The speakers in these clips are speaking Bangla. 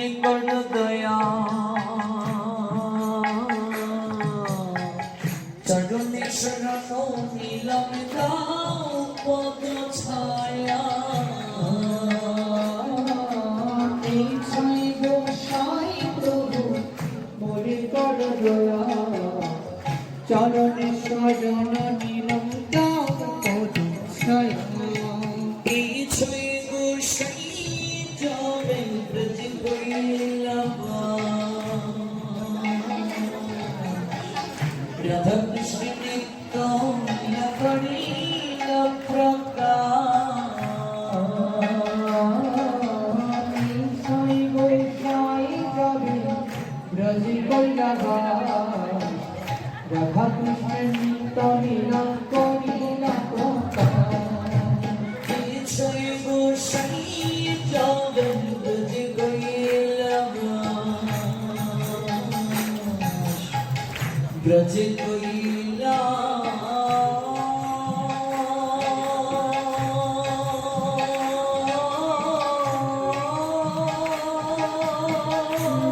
মনে করো দয়া চরণে শরণ নিলাম দাও পদ ছায়া এই ছাই গোসাই প্রভু মনে করো দয়া চরণে শরণ নিলাম দাও পদ ছায়া এই ছয় গোসাই চরণ ব্রজ কইলাম রাধা কৃষ্ণ নিত্য লীলা করিল ব্রজ কইলাবা রাধা কৃষ্ণ নিত্য লীলা করিল ছয় গোসাই চরণ ব্রজ কইলাম ব্রজ কইলা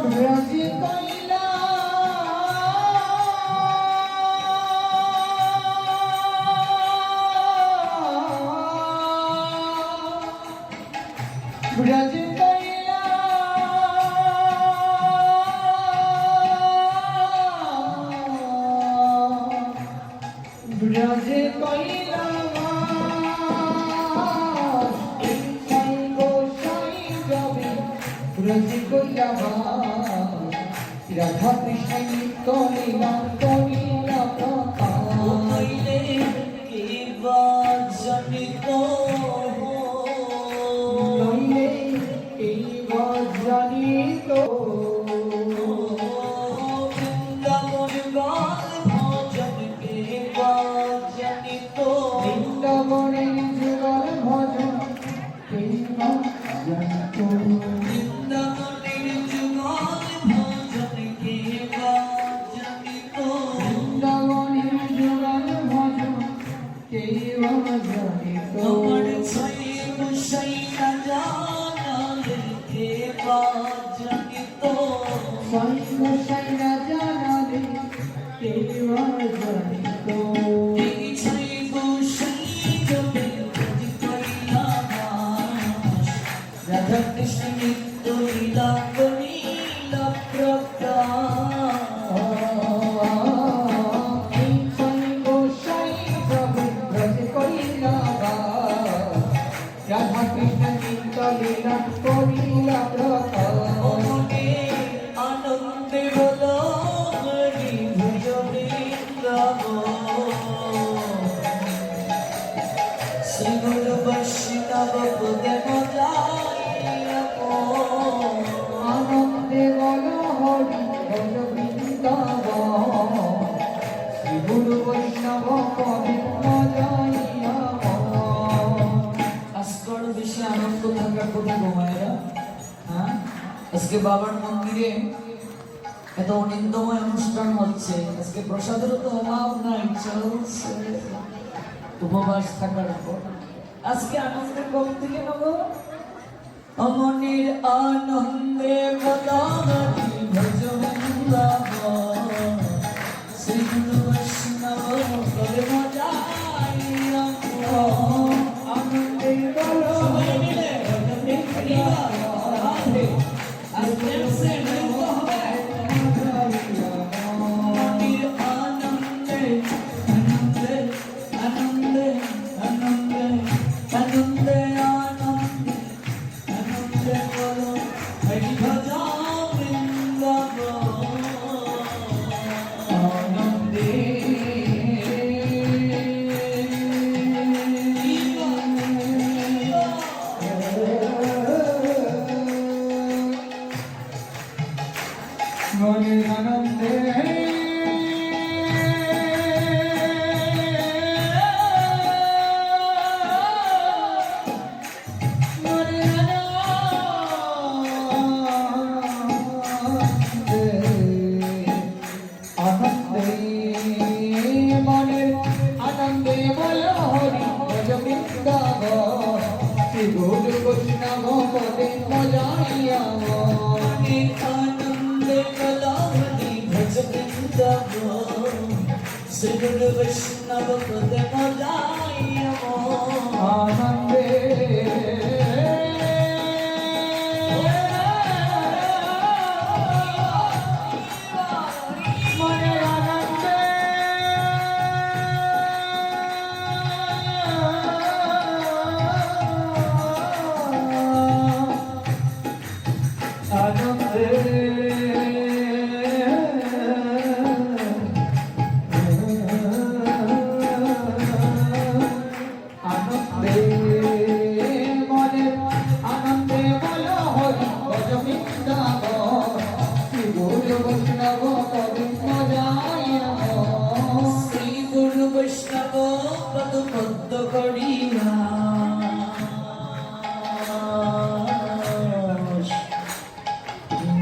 ব্রজ কইলা ব্রজ কইলা ব্রজ কইলা ব্রজ কইলা রাধা কৃষ্ণ নিত্য লীলা করিলা কইলে কি বাজনিত নইলে এই জানিত বৃন্দাবন গান ভজন কে বাজনিত বৃন্দাবনের যুগল ভজন এই জানিত বৃন্দাবনের যুগল ভজন কে বাজনিত বৃন্দাবনের যুগল ভজন কেই জানিত তোমার ছয় গোসাই না জানালে কে বাজনিত সৈন্য জানালে কেই জানিত এই ছয় গোসাই জপে ব্রজ কইলাম রাধা কৃষ্ণ নিত্য লীলা করিল রাধা কৃষ্ণ নিত্য লীলা করিলা মনে আনন্দে বলো হরি ভজনে গাব শ্রী গুরু বৈষ্ণব পদে মজাইলাম আনন্দে বল হরি বল বৃন্দাবন শ্রী গুরু বৈষ্ণব পদে মজাইয়া আজকাল বেশি আনন্দ থাকার কথা ঘুমায়রা হ্যাঁ আজকে বাবার মন্দিরে এত অনিন্দময় অনুষ্ঠান হচ্ছে আজকে প্রসাদেরও তো অভাব নাই চলছে উপবাস থাকার পর আজকে আনন্দের কমতি কেন গো অমনের আনন্দে বদারি ভজবৃন্দাবন শ্রী গুরু বৈষ্ণব করে মজাইলাম আনন্দে বল সবাই মিলে রাধে আজকে সে মিলিত হবে মনের আনন্দে আনন্দে আনন্দে আনন্দে আনন্দে আনন্দে আনন্দে বলো হরি ভজা বৃন্দাবন আনন্দে মনের আনন্দে বৈষ্ণব পদে মজাইয়া आनंदे कलावती भज वृंदावन श्री गुरु वैष्णव पद मदायमो आनंदे मने आनंदे श्री गुरु वैष्णव पद पद्म करिया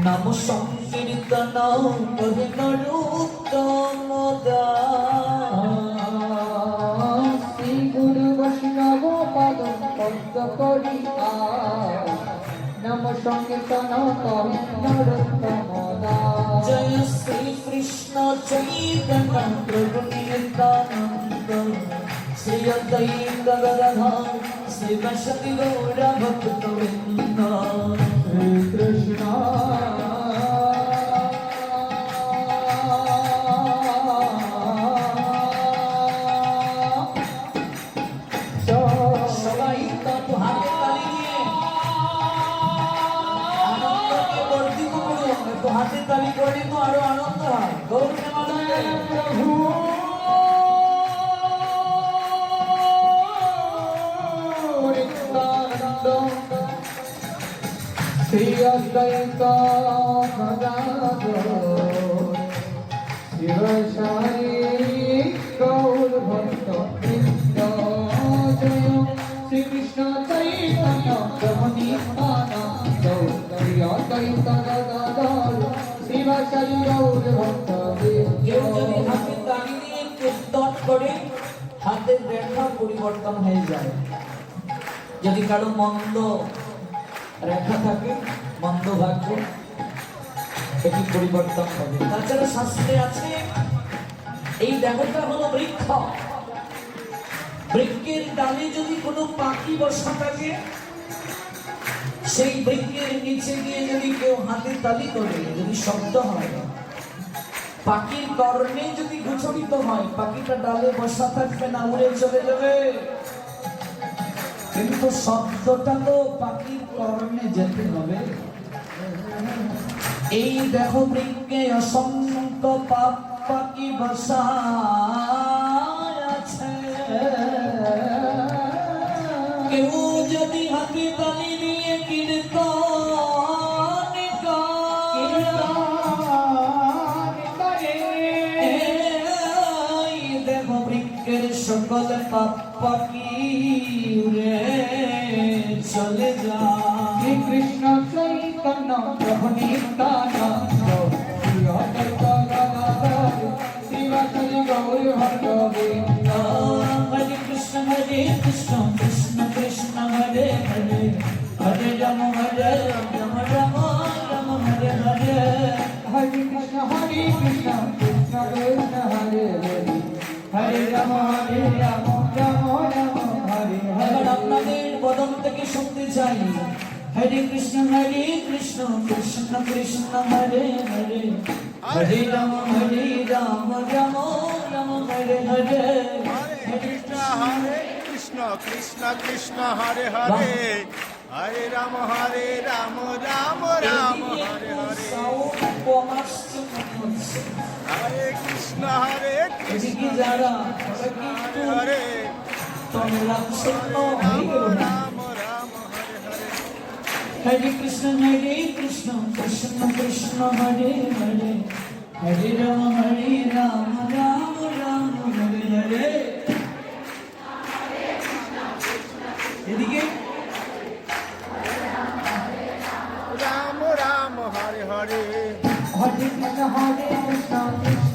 नाम संकीर्तन कहे नरोत्तम श्री गुरु वैष्णव पद पद्म करिया नम संकीर्तन कहे नरोत्तम जय श्री कृष्ण चैतन्य प्रभु नित्यानंद श्री अद्वैत गदाधर श्री वैष्णव गौर भक्तवृंद श्री कृष्ण সবাই তো হাতে তালি দিয়ে আনন্দকে বর্ধিত করুন একটু হাতে তালি করে তো আরো আনন্দ হয় গৌর প্রেমানন্দে प्रभु नित्यानंद श्री अद्वैत गदाधर शिव साई गौर भक्त वृंद जय श्री कृष्ण चैतन्य प्रभु नित्यानंद श्री अद्वैत गदाधर शिव साई गौर भक्त কেউ যদি वृंद হাতে তালি দিয়ে কীর্তন করে হাতের রেখা পরিবর্তন হয়ে যায় যদি কারো মন্দ রেখা থাকে মন্দ ভাগ্য এটি পরিবর্তন হবে তাছাড়া শাস্ত্রে আছে এই দেহটা হলো বৃক্ষ বৃক্ষের ডালে যদি কোনো পাখি বসা থাকে সেই বৃক্ষের নিচে গিয়ে যদি কেউ হাতে তালি করে যদি শব্দ হয় পাখির কর্ণে যদি গোচরিত হয় পাখিটা ডালে বসা থাকবে না উড়ে চলে যাবে কিন্তু শব্দটা তো পাখির কর্ণে যেতে হবে এই দেহ বৃক্ষে অসংখ্য পাপ পাখি বসা আছে কেউ যদি হাতে তালি দিয়ে কীর্তন করে এই দেহ বৃক্ষের সকল পাপ পাখি উড়ে চলে যায় श्री कृष्ण चैतन्य प्रभु नित्यानंद श्री अद्वैत गदाधर शिव साई गौर भक्त वृंद हरे कृष्ण कृष्ण कृष्ण हरे हरे हरे राम राम राम हरे हरे हरे कृष्ण कृष्ण कृष्ण हरे हरे हरे राम राम राम हरे এবার हरे আপনাদের বদন থেকে শুনতে চাই হরে কৃষ্ণ কৃষ্ণ কৃষ্ণ হরে হরে হরে রাম রাম রাম হরে হরে हरे कृष्ण कृष्ण कृष्ण हरे हरे हरे राम राम राम हरे हरे हरे कृष्ण এদিকে যারা हरे हरे তন্দ্রাম শূন্য राम হয়ে গেল না। राम राम हरे हरे हरे कृष्ण कृष्ण कृष्ण हरे हरे हरे राम राम राम हरे हरे এদিকে राम राम हरे हरे हरे कृष्ण कृष्ण